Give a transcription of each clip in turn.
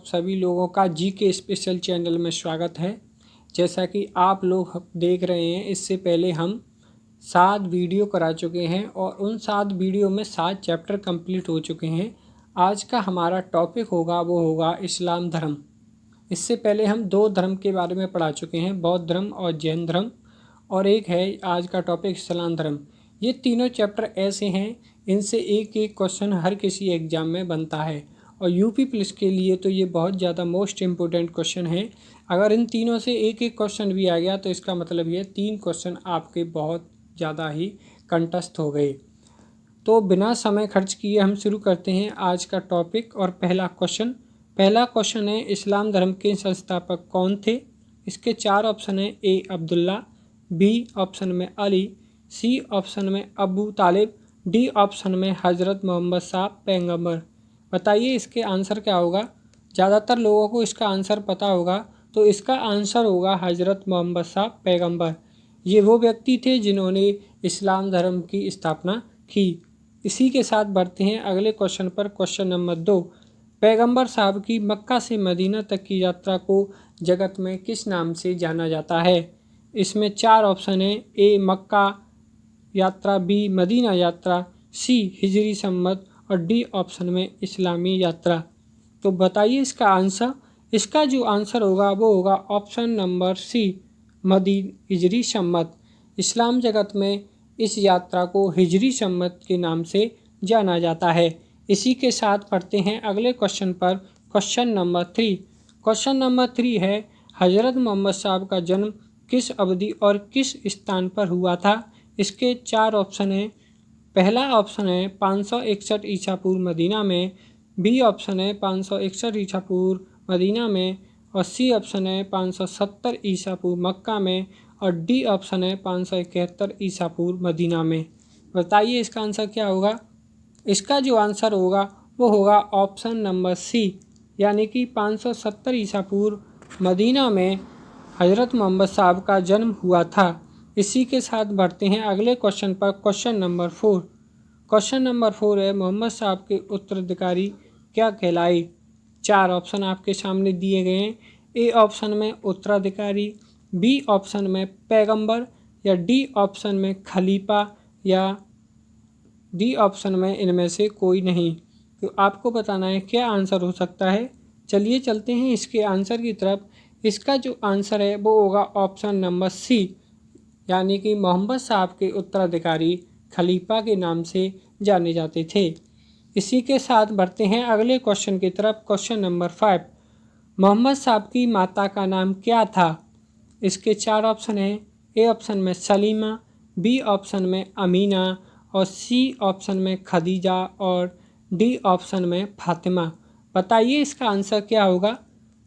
सभी लोगों का जी के स्पेशल चैनल में स्वागत है। जैसा कि आप लोग देख रहे हैं, इससे पहले हम 7 वीडियो करा चुके हैं और उन 7 वीडियो में 7 चैप्टर कंप्लीट हो चुके हैं। आज का हमारा टॉपिक होगा वो होगा इस्लाम धर्म। इससे पहले हम 2 धर्म के बारे में पढ़ा चुके हैं, बौद्ध धर्म और जैन धर्म, और एक है आज का टॉपिक इस्लाम धर्म। ये तीनों चैप्टर ऐसे हैं, इनसे एक एक क्वेश्चन हर किसी एग्ज़ाम में बनता है और यूपी पुलिस के लिए तो ये बहुत ज़्यादा मोस्ट इम्पोर्टेंट क्वेश्चन है। अगर इन तीनों से एक एक क्वेश्चन भी आ गया तो इसका मतलब ये 3 क्वेश्चन आपके बहुत ज़्यादा ही कंटस्ट हो गए। तो बिना समय खर्च किए हम शुरू करते हैं आज का टॉपिक। और पहला क्वेश्चन है, इस्लाम धर्म के संस्थापक कौन थे? इसके 4 ऑप्शन हैं। ए अब्दुल्ला, बी ऑप्शन में अली, सी ऑप्शन में अबू तालिब, डी ऑप्शन में हज़रत मोहम्मद साहब पैगंबर। बताइए इसके आंसर क्या होगा। ज़्यादातर लोगों को इसका आंसर पता होगा, तो इसका आंसर होगा हज़रत मोहम्मद साहब पैगंबर। ये वो व्यक्ति थे जिन्होंने इस्लाम धर्म की स्थापना की। इसी के साथ बढ़ते हैं अगले क्वेश्चन पर। क्वेश्चन नंबर 2, पैगंबर साहब की मक्का से मदीना तक की यात्रा को जगत में किस नाम से जाना जाता है? इसमें 4 ऑप्शन हैं। ए मक्का यात्रा, बी मदीना यात्रा, सी हिजरी सम्मत और डी ऑप्शन में इस्लामी यात्रा। तो बताइए इसका आंसर। इसका जो आंसर होगा वो होगा ऑप्शन नंबर सी, हिजरी सम्मत। इस्लाम जगत में इस यात्रा को हिजरी सम्मत के नाम से जाना जाता है। इसी के साथ पढ़ते हैं अगले क्वेश्चन पर। क्वेश्चन नंबर 3 है, हज़रत मोहम्मद साहब का जन्म किस अवधि और किस स्थान पर हुआ था? इसके 4 ऑप्शन हैं। पहला ऑप्शन है 561 ईसा पूर्व मदीना में, बी ऑप्शन है 561 ईसा पूर्व मदीना में, और सी ऑप्शन है 570 ईसा पूर्व मक्का में, और डी ऑप्शन है 571 ईसा पूर्व मदीना में। बताइए इसका आंसर क्या होगा। इसका जो आंसर होगा वो होगा ऑप्शन नंबर सी, यानी कि 570 ईसा पूर्व मदीना में हज़रत मोहम्मद साहब का जन्म हुआ था। इसी के साथ बढ़ते हैं अगले क्वेश्चन पर। क्वेश्चन नंबर 4 है, मोहम्मद साहब के उत्तराधिकारी क्या कहलाए? 4 ऑप्शन आपके सामने दिए गए हैं। ए ऑप्शन में उत्तराधिकारी, बी ऑप्शन में पैगंबर, या डी ऑप्शन में खलीफा, या डी ऑप्शन में इनमें से कोई नहीं। तो आपको बताना है क्या आंसर हो सकता है। चलिए चलते हैं इसके आंसर की तरफ। इसका जो आंसर है वो होगा ऑप्शन नंबर सी, यानी कि मोहम्मद साहब के उत्तराधिकारी खलीफा के नाम से जाने जाते थे। इसी के साथ बढ़ते हैं अगले क्वेश्चन की तरफ। क्वेश्चन नंबर 5, मोहम्मद साहब की माता का नाम क्या था? इसके 4 ऑप्शन हैं। ए ऑप्शन में सलीमा, बी ऑप्शन में अमीना, और सी ऑप्शन में खदीजा, और डी ऑप्शन में फातिमा। बताइए इसका आंसर क्या होगा।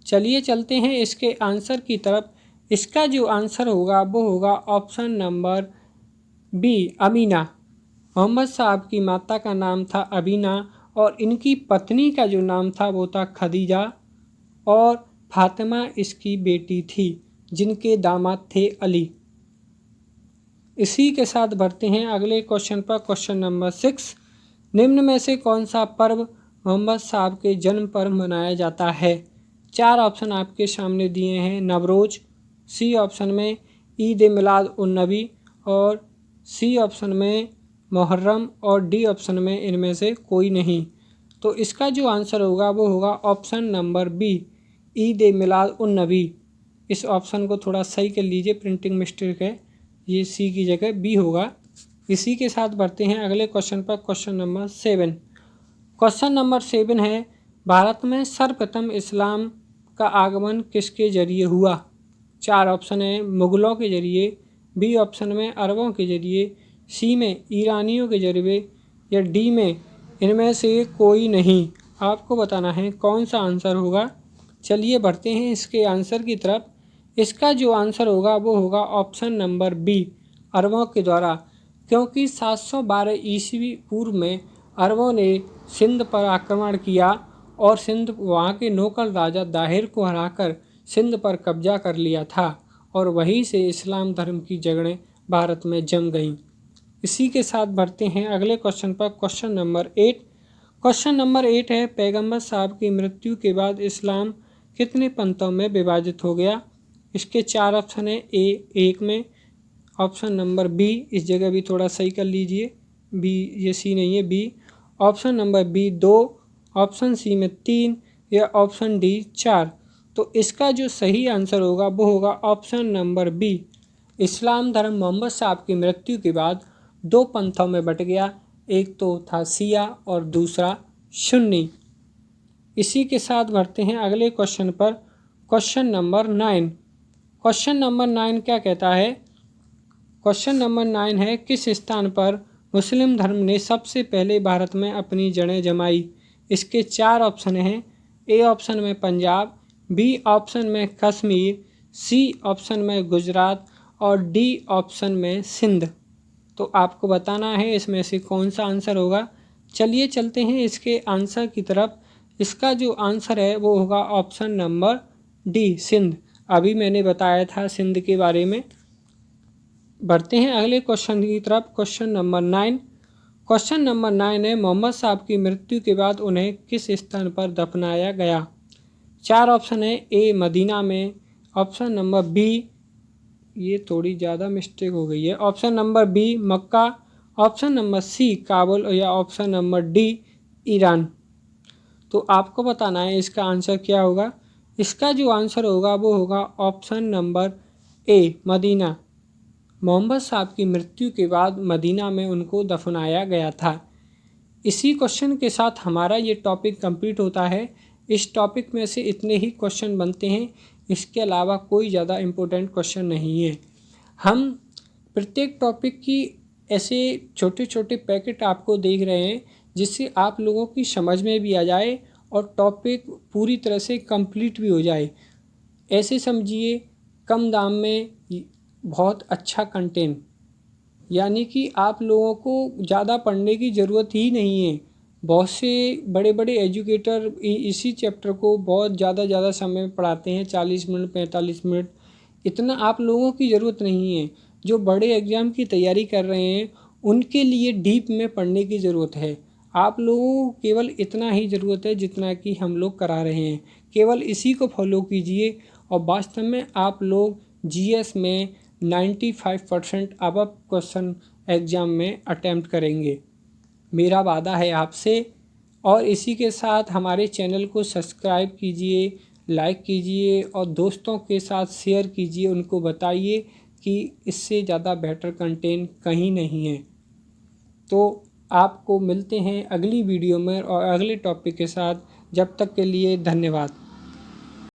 चलिए चलते हैं इसके आंसर की तरफ। इसका जो आंसर होगा वो होगा option number B, Amina. Mohammad साहब की माता का नाम था अमीना और इनकी पत्नी का जो नाम था वो था खदीजा, और फातिमा इसकी बेटी थी जिनके दामाद थे अली। इसी के साथ बढ़ते हैं अगले क्वेश्चन पर। क्वेश्चन नंबर 6, निम्न में से कौन सा पर्व मोहम्मद साहब के जन्म पर मनाया जाता है? 4 ऑप्शन आपके सामने दिए हैं। नवरोज़, सी ऑप्शन में ईद मिलाद उन नबी, और सी ऑप्शन में मुहर्रम, और डी ऑप्शन में इनमें से कोई नहीं। तो इसका जो आंसर होगा वो होगा option number B, Eid Milad उन नबी। इस ऑप्शन को थोड़ा सही कर लीजिए, प्रिंटिंग मिस्टेक है, ये सी की जगह बी होगा। इसी के साथ बढ़ते हैं अगले क्वेश्चन पर। क्वेश्चन नंबर 7 है, भारत में सर्वप्रथम इस्लाम का आगमन किसके जरिए हुआ? 4 ऑप्शन है। मुग़लों के जरिए, बी ऑप्शन में अरबों के जरिए, सी में ईरानियों के जरिए, या डी में इनमें से कोई नहीं। आपको बताना है कौन सा आंसर होगा। चलिए बढ़ते हैं इसके आंसर की तरफ। इसका जो आंसर होगा वो होगा ऑप्शन नंबर बी, अरबों के द्वारा, क्योंकि 712 ईस्वी पूर्व में अरबों ने सिंध पर आक्रमण किया और वहाँ के नौकर राजा दाहिर को हराकर सिंध पर कब्जा कर लिया था, और वहीं से इस्लाम धर्म की जड़ें भारत में जम गईं। इसी के साथ बढ़ते हैं अगले क्वेश्चन पर। क्वेश्चन नंबर 8, क्वेश्चन नंबर 8 है, पैगंबर साहब की मृत्यु के बाद इस्लाम कितने पंथों में विभाजित हो गया? इसके 4 ऑप्शन है। ए 1 में, ऑप्शन नंबर बी, इस जगह भी थोड़ा सही कर लीजिए, बी, ये सी नहीं है, B, option number B 2, option C में 3 या ऑप्शन डी 4। तो इसका जो सही आंसर होगा वो होगा ऑप्शन नंबर बी। इस्लाम धर्म मोहम्मद साहब की मृत्यु के बाद 2 पंथों में बट गया, एक तो था शिया और दूसरा सुन्नी। इसी के साथ बढ़ते हैं अगले क्वेश्चन पर, क्वेश्चन नंबर 9। क्वेश्चन नंबर 9 क्या कहता है? क्वेश्चन नंबर 9 है, किस स्थान पर मुस्लिम धर्म ने सबसे पहले भारत में अपनी जड़ें जमाई? इसके 4 ऑप्शन हैं। ए ऑप्शन में पंजाब, बी ऑप्शन में कश्मीर, सी ऑप्शन में गुजरात और डी ऑप्शन में सिंध। तो आपको बताना है इसमें से कौन सा आंसर होगा। चलिए चलते हैं इसके आंसर की तरफ। इसका जो आंसर है वो होगा ऑप्शन नंबर डी, सिंध। अभी मैंने बताया था सिंध के बारे में। बढ़ते हैं अगले क्वेश्चन की तरफ, क्वेश्चन नंबर 9। क्वेश्चन नंबर 9 है, मोहम्मद साहब की मृत्यु के बाद उन्हें किस स्थान पर दफनाया गया? 4 ऑप्शन है। ए मदीना में, ऑप्शन नंबर बी, ये थोड़ी ज़्यादा मिस्टेक हो गई है, ऑप्शन नंबर बी मक्का, ऑप्शन नंबर सी काबुल या ऑप्शन नंबर डी ईरान। तो आपको बताना है इसका आंसर क्या होगा। इसका जो आंसर होगा वो होगा option number A Medina. Mohammad साहब की मृत्यु के बाद मदीना में उनको दफनाया गया था। इसी क्वेश्चन के साथ हमारा ये टॉपिक कंप्लीट होता है। इस टॉपिक में से इतने ही क्वेश्चन बनते हैं, इसके अलावा कोई ज़्यादा इम्पोर्टेंट क्वेश्चन नहीं है। हम प्रत्येक टॉपिक की ऐसे छोटे छोटे पैकेट आपको देख रहे हैं जिससे आप लोगों की समझ में भी आ जाए और टॉपिक पूरी तरह से कंप्लीट भी हो जाए। ऐसे समझिए, कम दाम में बहुत अच्छा कंटेंट, यानी कि आप लोगों को ज़्यादा पढ़ने की ज़रूरत ही नहीं है। बहुत से बड़े बड़े एजुकेटर इसी चैप्टर को बहुत ज़्यादा समय में पढ़ाते हैं, 40 मिनट 45 मिनट। इतना आप लोगों की ज़रूरत नहीं है। जो बड़े एग्ज़ाम की तैयारी कर रहे हैं उनके लिए डीप में पढ़ने की ज़रूरत है। आप लोगों को केवल इतना ही ज़रूरत है जितना कि हम लोग करा रहे हैं। केवल इसी को फॉलो कीजिए और वास्तव में आप लोग जीएस में 95% अबव क्वेश्चन एग्ज़ाम में अटैम्प्ट करेंगे, मेरा वादा है आपसे। और इसी के साथ हमारे चैनल को सब्सक्राइब कीजिए, लाइक कीजिए और दोस्तों के साथ शेयर कीजिए, उनको बताइए कि इससे ज़्यादा बेटर कंटेंट कहीं नहीं है। तो आपको मिलते हैं अगली वीडियो में और अगले टॉपिक के साथ। जब तक के लिए धन्यवाद।